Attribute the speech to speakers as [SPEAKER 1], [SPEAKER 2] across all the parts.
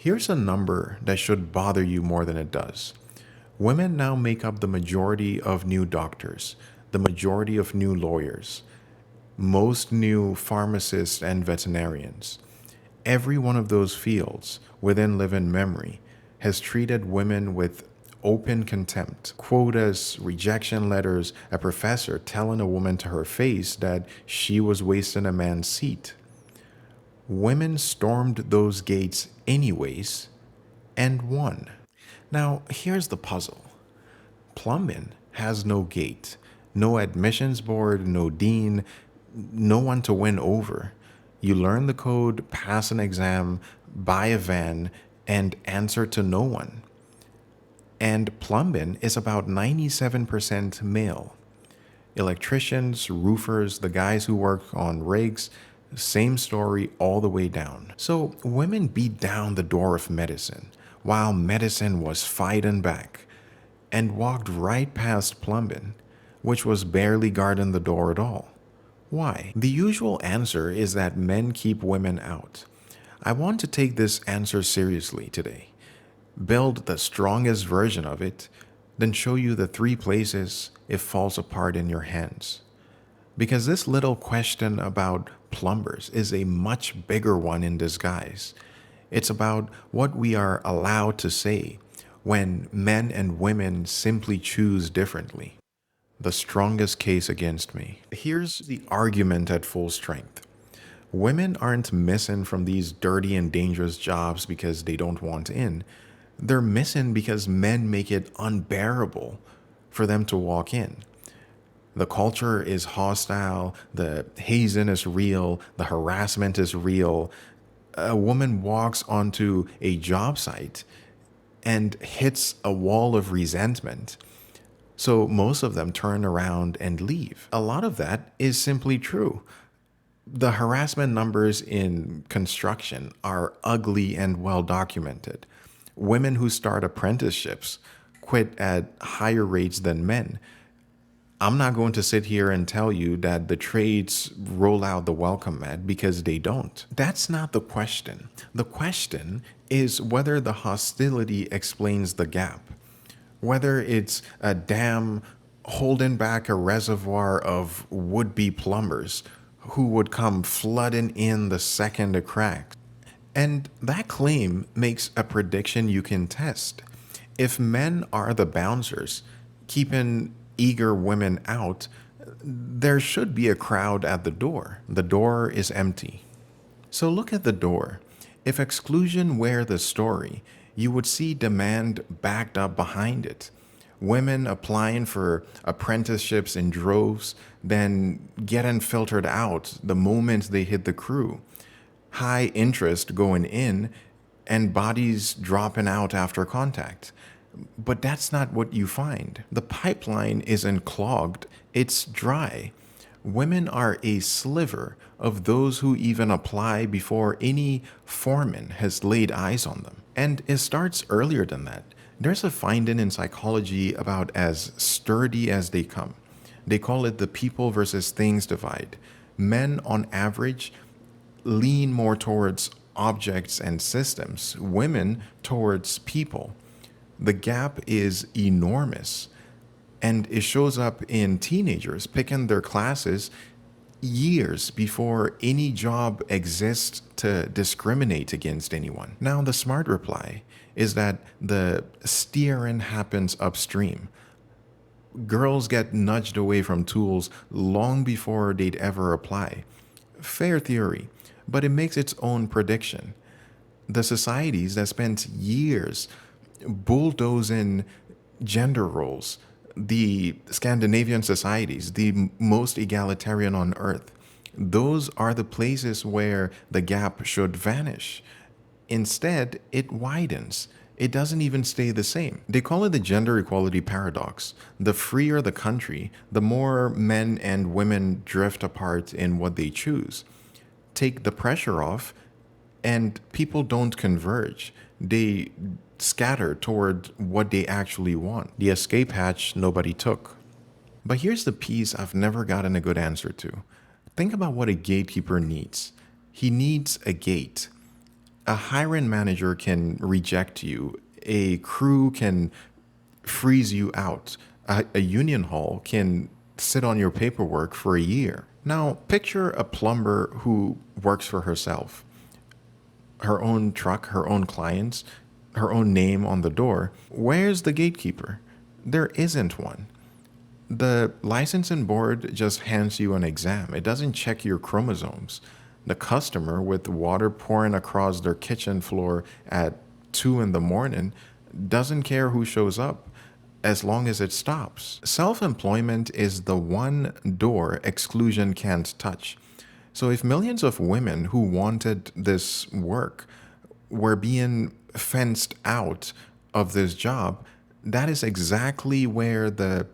[SPEAKER 1] Here's a number that should bother you more than it does. Women now make up the majority of new doctors, the majority of new lawyers, most new pharmacists and veterinarians. Every one of those fields within living memory has treated women with open contempt. Quotas, rejection letters, a professor telling a woman to her face that she was wasting a man's seat. Women stormed those gates anyways and won. Now, here's the puzzle. Plumbing has no gate, no admissions board, no dean, no one to win over. You learn the code, pass an exam, buy a van, and answer to no one. And plumbing is about 97% male. Electricians, roofers, the guys who work on rigs, same story all the way down. So women beat down the door of medicine while medicine was fighting back and walked right past plumbing, which was barely guarding the door at all. Why? The usual answer is that men keep women out. I want to take this answer seriously today, build the strongest version of it, then show you the three places it falls apart in your hands. Because this little question about plumbers is a much bigger one in disguise. It's about what we are allowed to say when men and women simply choose differently. The strongest case against me. Here's the argument at full strength. Women aren't missing from these dirty and dangerous jobs because they don't want in. They're missing because men make it unbearable for them to walk in. The culture is hostile, the hazing is real, the harassment is real. A woman walks onto a job site and hits a wall of resentment. So most of them turn around and leave. A lot of that is simply true. The harassment numbers in construction are ugly and well documented. Women who start apprenticeships quit at higher rates than men. I'm not going to sit here and tell you that the trades roll out the welcome mat because they don't. That's not the question. The question is whether the hostility explains the gap, whether it's a dam holding back a reservoir of would-be plumbers who would come flooding in the second it cracks. And that claim makes a prediction you can test. If men are the bouncers, keeping eager women out, there should be a crowd at the door. The door is empty. So look at the door. If exclusion were the story, you would see demand backed up behind it. Women applying for apprenticeships in droves, then getting filtered out the moment they hit the crew. High interest going in and bodies dropping out after contact. But that's not what you find. The pipeline isn't clogged, it's dry. Women are a sliver of those who even apply before any foreman has laid eyes on them. And it starts earlier than that. There's a finding in psychology about as sturdy as they come. They call it the people versus things divide. Men, on average, lean more towards objects and systems, women towards people. The gap is enormous, and it shows up in teenagers picking their classes years before any job exists to discriminate against anyone. Now, the smart reply is that the steering happens upstream. Girls get nudged away from tools long before they'd ever apply. Fair theory, but it makes its own prediction. The societies that spent years bulldozing gender roles, the Scandinavian societies, the most egalitarian on earth, those are the places where the gap should vanish. Instead, it widens. It doesn't even stay the same. They call it the gender equality paradox. The freer the country, the more men and women drift apart in what they choose. Take the pressure off, and people don't converge. They scatter toward what they actually want. The escape hatch nobody took. But here's the piece I've never gotten a good answer to. Think about what a gatekeeper needs. He needs a gate, A hiring manager can reject you, a crew can freeze you out, a union hall can sit on your paperwork for a year. Now, picture a plumber who works for herself, her own truck, her own clients, her own name on the door. Where's the gatekeeper? There isn't one. The licensing board just hands you an exam. It doesn't check your chromosomes. The customer with water pouring across their kitchen floor at 2 in the morning doesn't care who shows up as long as it stops. Self employment is the one door exclusion can't touch. So if millions of women who wanted this work were being fenced out of this job, that is exactly where the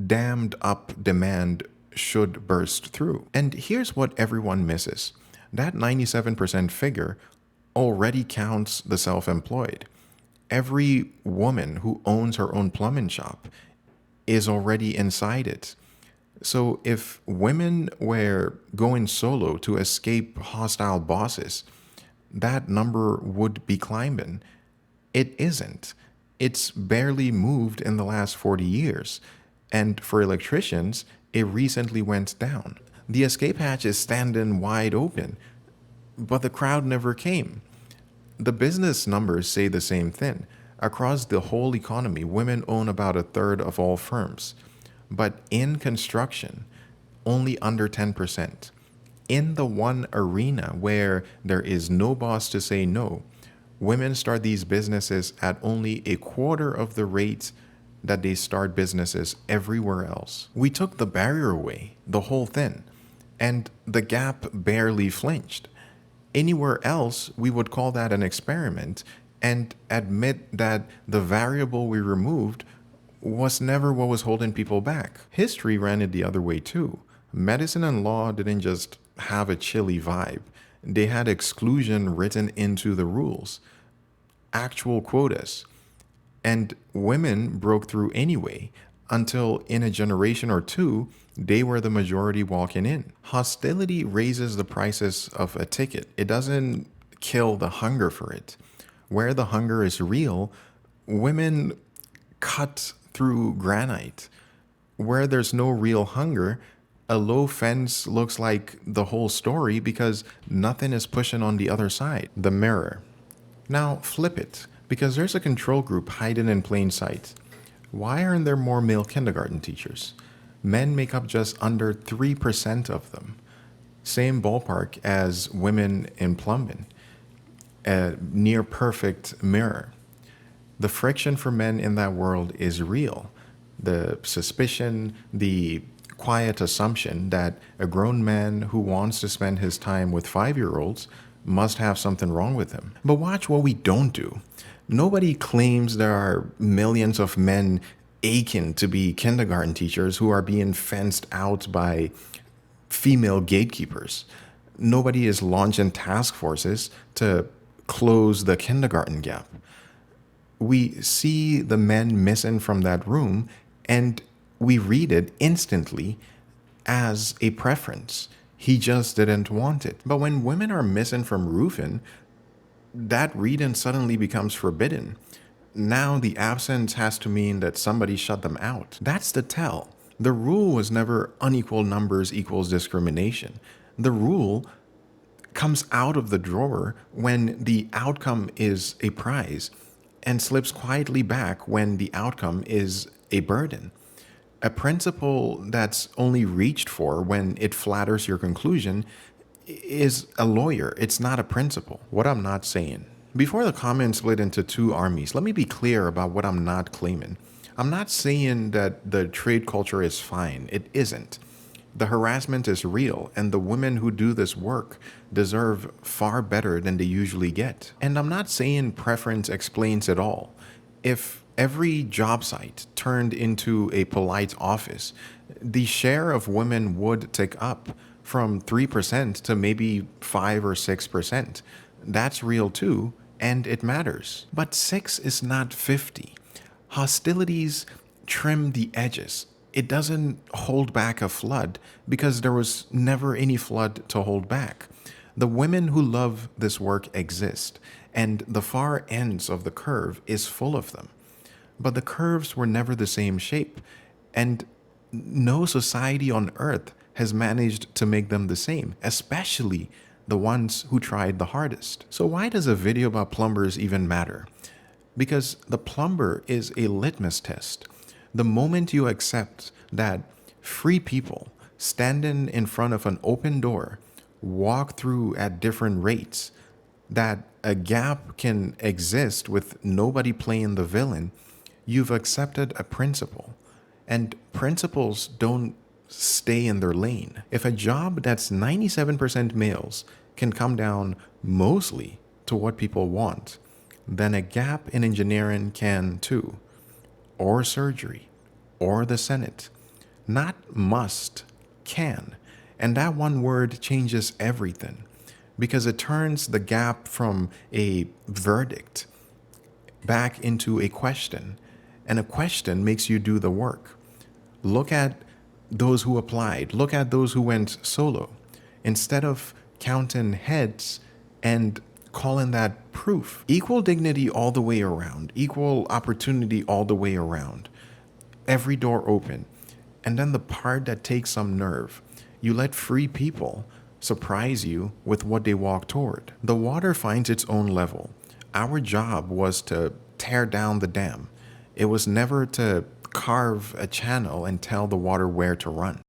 [SPEAKER 1] dammed up demand should burst through. And here's what everyone misses: that 97% figure already counts the self employed. Every woman who owns her own plumbing shop is already inside it. So if women were going solo to escape hostile bosses, that number would be climbing. It isn't. It's barely moved in the last 40 years. And for electricians, it recently went down. The escape hatch is standing wide open, but the crowd never came. The business numbers say the same thing. Across the whole economy, women own about a third of all firms. But in construction, only under 10%. In the one arena where there is no boss to say no, women start these businesses at only a quarter of the rate that they start businesses everywhere else. We took the barrier away, the whole thing, and the gap barely flinched. Anywhere else, we would call that an experiment and admit that the variable we removed was never what was holding people back. History ran it the other way too. Medicine and law didn't just have a chilly vibe, they had exclusion written into the rules, actual quotas. And women broke through anyway, until in a generation or two, they were the majority walking in. Hostility raises the prices of a ticket. It doesn't kill the hunger for it. Where the hunger is real, women cut through granite. Where there's no real hunger, a low fence looks like the whole story because nothing is pushing on the other side. The mirror. Now flip it, because there's a control group hiding in plain sight. Why aren't there more male kindergarten teachers? Men make up just under 3% of them. Same ballpark as women in plumbing. A near perfect mirror. The friction for men in that world is real. The suspicion, the quiet assumption that a grown man who wants to spend his time with 5-year-olds must have something wrong with him. But watch what we don't do. Nobody claims there are millions of men aching to be kindergarten teachers who are being fenced out by female gatekeepers. Nobody is launching task forces to close the kindergarten gap. We see the men missing from that room and we read it instantly as a preference. He just didn't want it. But when women are missing from roofing, that reading suddenly becomes forbidden. Now the absence has to mean that somebody shut them out. That's the tell. The rule was never unequal numbers equals discrimination. The rule comes out of the drawer when the outcome is a prize and slips quietly back when the outcome is a burden. A principle that's only reached for when it flatters your conclusion is a lawyer. It's not a principle. What I'm not saying. Before the comments split into two armies, let me be clear about what I'm not claiming. I'm not saying that the trade culture is fine. It isn't. The harassment is real, and the women who do this work deserve far better than they usually get. And I'm not saying preference explains it all. If every job site turned into a polite office, the share of women would tick up from 3% to maybe 5 or 6%. That's real too, and it matters. But 6 is not 50. Hostilities trim the edges. It doesn't hold back a flood because there was never any flood to hold back. The women who love this work exist, and the far ends of the curve is full of them. But the curves were never the same shape, and no society on earth has managed to make them the same, especially the ones who tried the hardest. So why does a video about plumbers even matter? Because the plumber is a litmus test. The moment you accept that free people standing in front of an open door walk through at different rates, that a gap can exist with nobody playing the villain, you've accepted a principle. And principles don't stay in their lane. If a job that's 97% males can come down mostly to what people want, then a gap in engineering can too, or surgery, or the Senate. Not must, can. And that one word changes everything because it turns the gap from a verdict back into a question. And a question makes you do the work. Look at those who applied. Look at those who went solo. Instead of counting heads and calling that proof. Equal dignity all the way around. Equal opportunity all the way around. Every door open. And then the part that takes some nerve. You let free people surprise you with what they walk toward. The water finds its own level. Our job was to tear down the dam. It was never to carve a channel and tell the water where to run.